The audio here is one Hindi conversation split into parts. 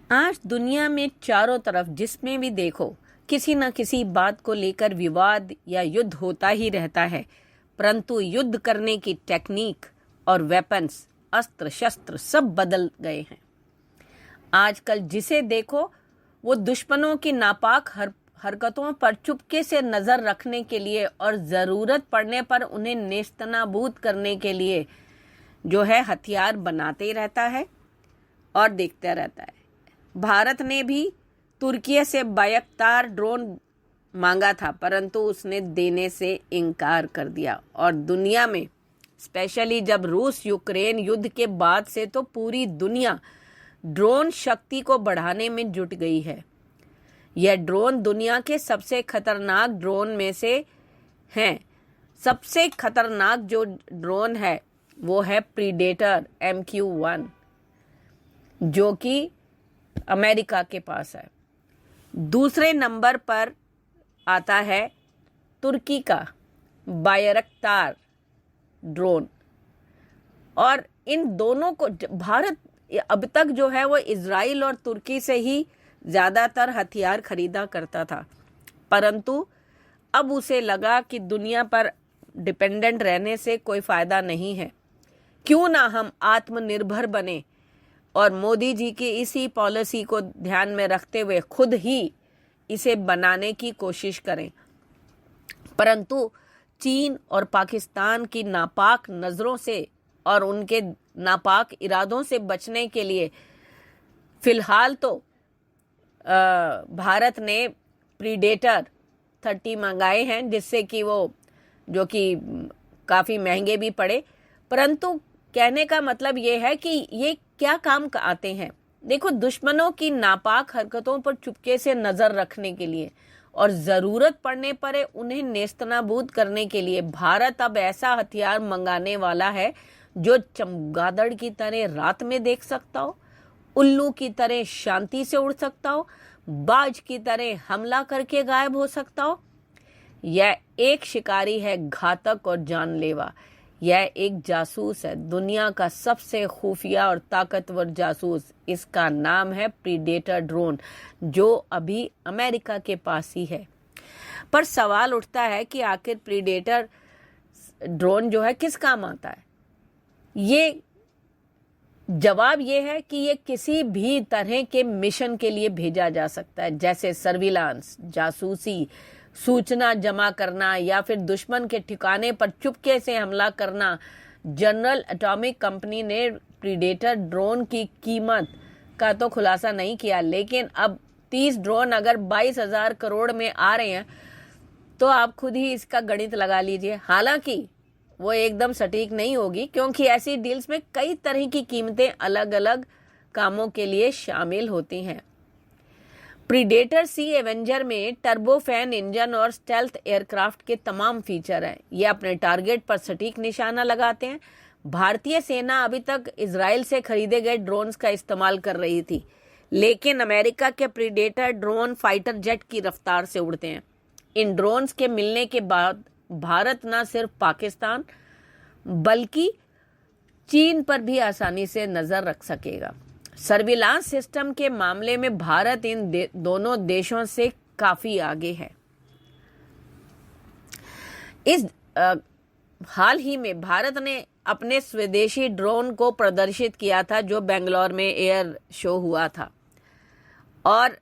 आज दुनिया में चारों तरफ जिसमें भी देखो किसी न किसी बात को लेकर विवाद या युद्ध होता ही रहता है। परंतु युद्ध करने की टेक्निक और वेपन्स, अस्त्र शस्त्र सब बदल गए हैं। आजकल जिसे देखो वो दुश्मनों की नापाक हरकतों पर चुपके से नजर रखने के लिए और जरूरत पड़ने पर उन्हें नेस्तनाबूद करने के लिए जो है हथियार बनाते रहता है और देखता रहता है। भारत ने भी तुर्की से बायकतार ड्रोन मांगा था, परंतु उसने देने से इनकार कर दिया। और दुनिया में स्पेशली जब रूस यूक्रेन युद्ध के बाद से तो पूरी दुनिया ड्रोन शक्ति को बढ़ाने में जुट गई है। यह ड्रोन दुनिया के सबसे खतरनाक ड्रोन में से हैं। सबसे खतरनाक जो ड्रोन है वो है प्रीडेटर MQ-1 जो कि अमेरिका के पास है। दूसरे नंबर पर आता है तुर्की का बायरक्तार ड्रोन। और इन दोनों को भारत अब तक जो है वो इजराइल और तुर्की से ही ज़्यादातर हथियार खरीदा करता था, परंतु अब उसे लगा कि दुनिया पर डिपेंडेंट रहने से कोई फ़ायदा नहीं है। क्यों ना हम आत्मनिर्भर बने और मोदी जी की इसी पॉलिसी को ध्यान में रखते हुए खुद ही इसे बनाने की कोशिश करें। परंतु चीन और पाकिस्तान की नापाक नज़रों से और उनके नापाक इरादों से बचने के लिए फिलहाल तो भारत ने प्रीडेटर 30 मंगाए हैं, जिससे कि वो जो कि काफ़ी महंगे भी पड़े। परंतु कहने का मतलब ये है कि ये क्या काम आते हैं। देखो, दुश्मनों की नापाक हरकतों पर चुपके से नज़र रखने के लिए और ज़रूरत पड़ने पर उन्हें नेस्तनाबूद करने के लिए भारत अब ऐसा हथियार मंगाने वाला है जो चमगादड़ की तरह रात में देख सकता हो, उल्लू की तरह शांति से उड़ सकता हो, बाज की तरह हमला करके गायब हो सकता हो। यह एक शिकारी है, घातक और जानलेवा। यह एक जासूस है, दुनिया का सबसे खुफिया और ताकतवर जासूस। इसका नाम है प्रीडेटर ड्रोन, जो अभी अमेरिका के पास ही है। पर सवाल उठता है कि आखिर प्रीडेटर ड्रोन जो है किस काम आता है। ये जवाब ये है कि ये किसी भी तरह के मिशन के लिए भेजा जा सकता है, जैसे सर्विलांस, जासूसी, सूचना जमा करना या फिर दुश्मन के ठिकाने पर चुपके से हमला करना। जनरल एटॉमिक कंपनी ने प्रीडेटर ड्रोन की कीमत का तो खुलासा नहीं किया, लेकिन अब 30 ड्रोन अगर 22,000 करोड़ में आ रहे हैं तो आप खुद ही इसका गणित लगा लीजिए। हालांकि वो एकदम सटीक नहीं होगी, क्योंकि ऐसी डील्स में कई तरह की कीमतें अलग अलग कामों के लिए शामिल होती हैं। प्रीडेटर सी एवेंजर में टर्बोफैन इंजन और स्टेल्थ एयरक्राफ्ट के तमाम फीचर हैं। ये अपने टारगेट पर सटीक निशाना लगाते हैं। भारतीय सेना अभी तक इजराइल से खरीदे गए ड्रोन्स का इस्तेमाल कर रही थी, लेकिन अमेरिका के प्रीडेटर ड्रोन फाइटर जेट की रफ्तार से उड़ते हैं। इन ड्रोन्स के मिलने के बाद भारत न सिर्फ पाकिस्तान बल्कि चीन पर भी आसानी से नजर रख सकेगा। सर्विलांस सिस्टम के मामले में भारत इन दोनों देशों से काफी आगे है। इस हाल ही में भारत ने अपने स्वदेशी ड्रोन को प्रदर्शित किया था, जो बेंगलोर में एयर शो हुआ था, और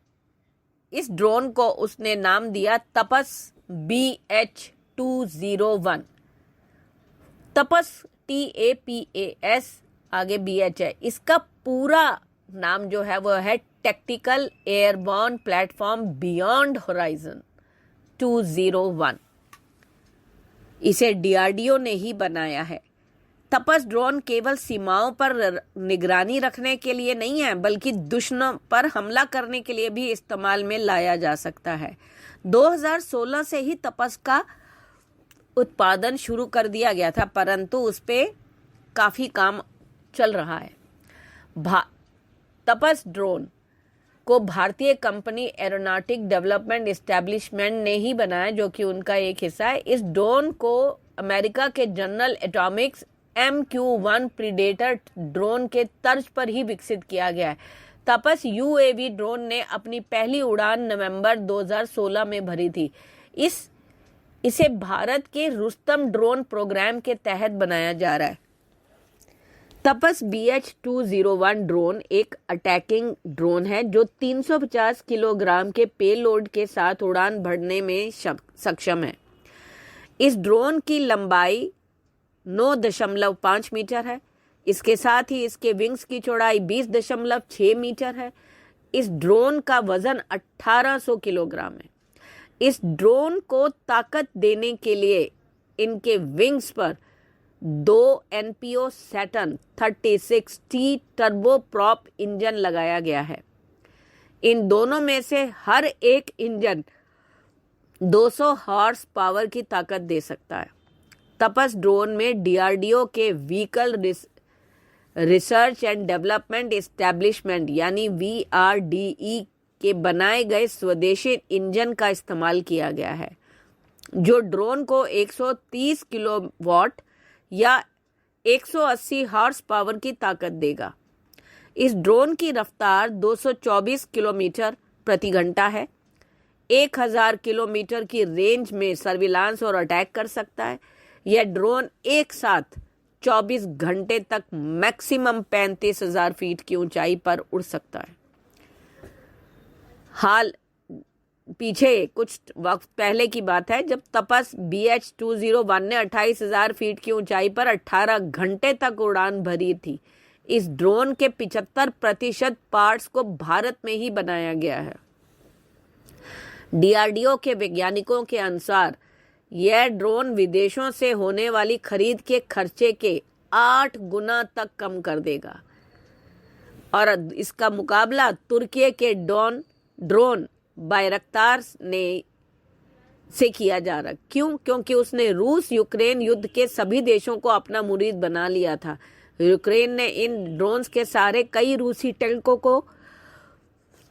इस ड्रोन को उसने नाम दिया तपस BH-201। तपस TAPAS आगे BH है। इसका पूरा नाम जो है वो है tactical airborne platform beyond horizon 201। इसे DRDO ने ही बनाया है। तपस ड्रोन केवल सीमाओं पर निगरानी रखने के लिए नहीं है, बल्कि दुश्मनों पर हमला करने के लिए भी इस्तेमाल में लाया जा सकता है। 2016 से ही तपस का उत्पादन शुरू कर दिया गया था, परंतु उस पर काफ़ी काम चल रहा है। तपस ड्रोन को भारतीय कंपनी एरोनॉटिक डेवलपमेंट एस्टेब्लिशमेंट ने ही बनाया, जो कि उनका एक हिस्सा है। इस ड्रोन को अमेरिका के general Atomics MQ-1 predator drone के तर्ज पर ही विकसित किया गया है। तपस यूएवी ड्रोन ने अपनी पहली उड़ान नवंबर 2016 में भरी थी। इसे भारत के रुस्तम ड्रोन प्रोग्राम के तहत बनाया जा रहा है। तपस BH-201 ड्रोन एक अटैकिंग ड्रोन है जो 350 किलोग्राम के पेलोड के साथ उड़ान भरने में सक्षम है। इस ड्रोन की लंबाई 9.5 मीटर है। इसके साथ ही इसके विंग्स की चौड़ाई 20.6 मीटर है। इस ड्रोन का वजन 1800 किलोग्राम है। इस ड्रोन को ताकत देने के लिए इनके विंग्स पर 2 NPO Saturn 36T turboprop engine लगाया गया है। इन दोनों में से हर एक इंजन 200 हॉर्स पावर की ताकत दे सकता है। तपस ड्रोन में DRDO के vehicle research and development establishment यानी VRDE के बनाए गए स्वदेशी इंजन का इस्तेमाल किया गया है, जो ड्रोन को 130 किलोवाट या 180 हॉर्स पावर की ताकत देगा। इस ड्रोन की रफ्तार 224 किलोमीटर प्रति घंटा है। 1000 किलोमीटर की रेंज में सर्विलांस और अटैक कर सकता है। यह ड्रोन एक साथ 24 घंटे तक मैक्सिमम 35,000 फीट की ऊंचाई पर उड़ सकता है। पीछे कुछ वक्त पहले की बात है जब तपस BH-201 ने 28,000 फीट की ऊंचाई पर 18 घंटे तक उड़ान भरी थी। इस ड्रोन के 75% पार्ट्स को भारत में ही बनाया गया है। DRDO के वैज्ञानिकों के अनुसार यह ड्रोन विदेशों से होने वाली खरीद के खर्चे के 8 गुना तक कम कर देगा और इसका मुकाबला तुर्की के ड्रोन बायरक्तार से किया जा रहा। क्यों? क्योंकि उसने रूस यूक्रेन युद्ध के सभी देशों को अपना मुरीद बना लिया था। यूक्रेन ने इन ड्रोन्स के सहारे कई रूसी टैंकों को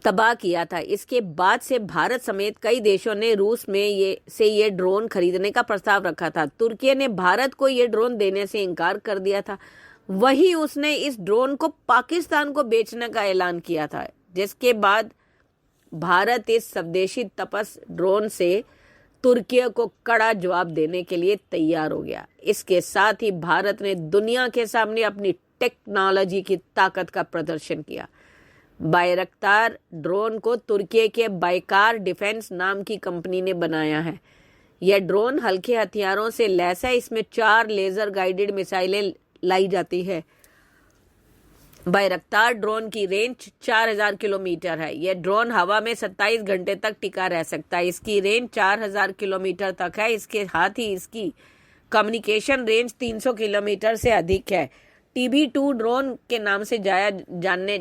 तबाह किया था। इसके बाद से भारत समेत कई देशों ने रूस में ये ड्रोन खरीदने का प्रस्ताव रखा था। तुर्की ने भारत को ये ड्रोन देने से इनकार कर दिया था। वहीं उसने इस ड्रोन को पाकिस्तान को बेचने का ऐलान किया था, जिसके बाद भारत इस स्वदेशी तपस ड्रोन से तुर्की को कड़ा जवाब देने के लिए तैयार हो गया। इसके साथ ही भारत ने दुनिया के सामने अपनी टेक्नोलॉजी की ताकत का प्रदर्शन किया। बायरक्तार ड्रोन को तुर्की के बाइकार डिफेंस नाम की कंपनी ने बनाया है। यह ड्रोन हल्के हथियारों से लैस है। इसमें 4 लेजर गाइडेड मिसाइलें लाई जाती है। बायरक्तार ड्रोन की रेंज 4000 किलोमीटर है। यह ड्रोन हवा में 27 घंटे तक टिका रह सकता है। इसकी रेंज 4000 किलोमीटर तक है। इसके साथ ही इसकी कम्युनिकेशन रेंज 300 किलोमीटर से अधिक है। TB2 ड्रोन के नाम से जानने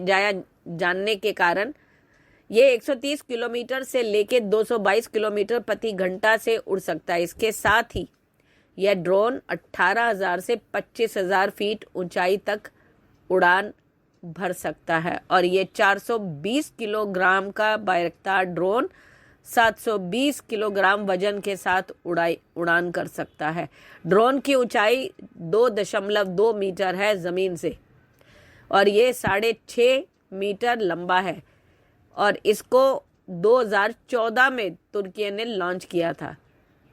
के कारण ये 130 किलोमीटर से लेकर 222 किलोमीटर प्रति घंटा से उड़ सकता है। इसके साथ ही यह ड्रोन 18,000 से 25,000 फीट ऊंचाई तक उड़ान भर सकता है और ये 420 किलोग्राम का बायरक्तार ड्रोन 720 किलोग्राम वजन के साथ उड़ान कर सकता है। ड्रोन की ऊंचाई 2.2 मीटर है जमीन से और ये 6.5 मीटर लंबा है और इसको 2014 में तुर्की ने लॉन्च किया था।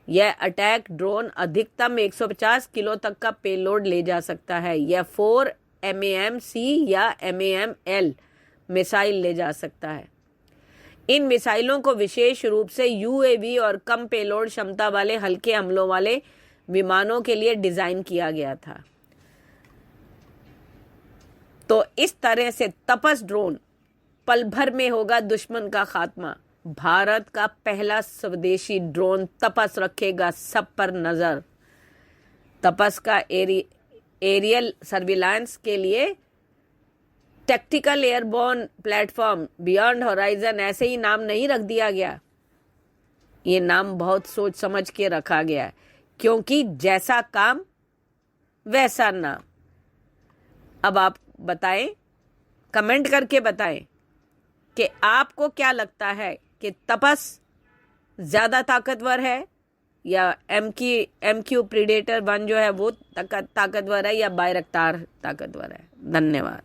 यह अटैक ड्रोन अधिकतम 150 किलो तक का पेलोड ले जा सकता है। यह 4 MAM-C या MAM-L मिसाइल ले जा सकता है। इन मिसाइलों को विशेष रूप से UAV और कम पेलोड क्षमता वाले हल्के हमलों वाले विमानों के लिए डिजाइन किया गया था। तो इस तरह से तपस ड्रोन पल भर में होगा दुश्मन का खात्मा। भारत का पहला स्वदेशी ड्रोन तपस रखेगा सब पर नजर। तपस का एरियल सर्विलांस के लिए tactical airborne platform beyond horizon ऐसे ही नाम नहीं रख दिया गया। ये नाम बहुत सोच समझ के रखा गया है, क्योंकि जैसा काम वैसा नाम। अब आप बताएं, कमेंट करके बताएं कि आपको क्या लगता है कि तपस ज्यादा ताकतवर है या MQ प्रीडेटर 1 जो है वो ताकतवर है या बायरक्तार ताकतवर है। धन्यवाद।